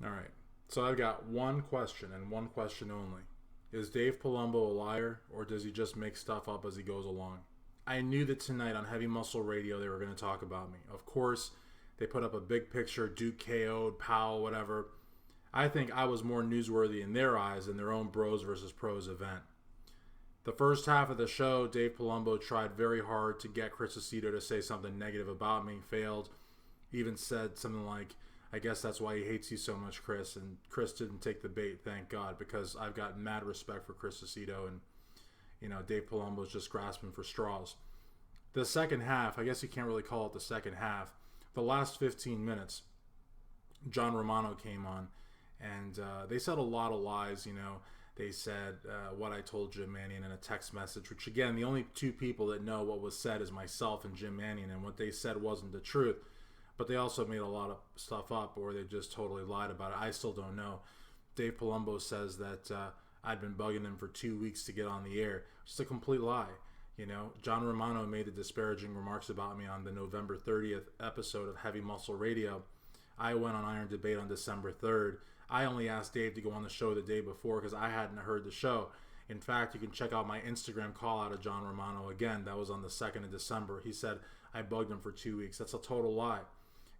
All right. So I've got one question and one question only. Is Dave Palumbo a liar, or does he just make stuff up as he goes along? I knew that tonight on Heavy Muscle Radio they were going to talk about me. Of course, they put up a big picture, Duke KO'd, Powell, whatever. I think I was more newsworthy in their eyes than their own Bros versus Pros event. The first half of the show, Dave Palumbo tried very hard to get Chris Aceto to say something negative about me, failed. Even said something like, I guess that's why he hates you so much, Chris. And Chris didn't take the bait, thank God, because I've got mad respect for Chris Aceto, and Dave Palumbo's just grasping for straws. The second half, I guess you can't really call it the second half. The last 15 minutes, John Romano came on, and they said a lot of lies. They said what I told Jim Mannion in a text message, which again, the only two people that know what was said is myself and Jim Mannion, and what they said wasn't the truth. But they also made a lot of stuff up, or they just totally lied about it. I still don't know. Dave Palumbo says that I'd been bugging him for 2 weeks to get on the air. Just a complete lie. John Romano made the disparaging remarks about me on the November 30th episode of Heavy Muscle Radio. I went on Iron Debate on December 3rd. I only asked Dave to go on the show the day before because I hadn't heard the show. In fact, you can check out my Instagram call out of John Romano again. That was on the 2nd of December. He said I bugged him for 2 weeks. That's a total lie.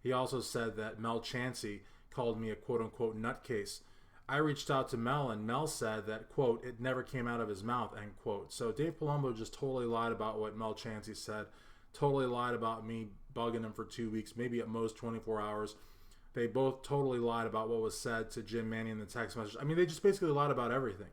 He also said that Mel Chansey called me a quote-unquote nutcase. I reached out to Mel, and Mel said that, quote, it never came out of his mouth, end quote. So Dave Palumbo just totally lied about what Mel Chansey said, totally lied about me bugging him for 2 weeks, maybe at most 24 hours. They both totally lied about what was said to Jim Mannion in the text message. I mean, they just basically lied about everything.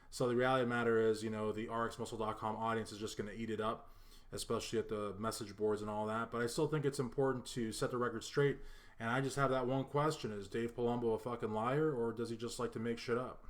So the reality of the matter is, the RxMuscle.com audience is just going to eat it up, especially at the message boards and all that. But I still think it's important to set the record straight. And I just have that one question. Is Dave Palumbo a fucking liar, or does he just like to make shit up?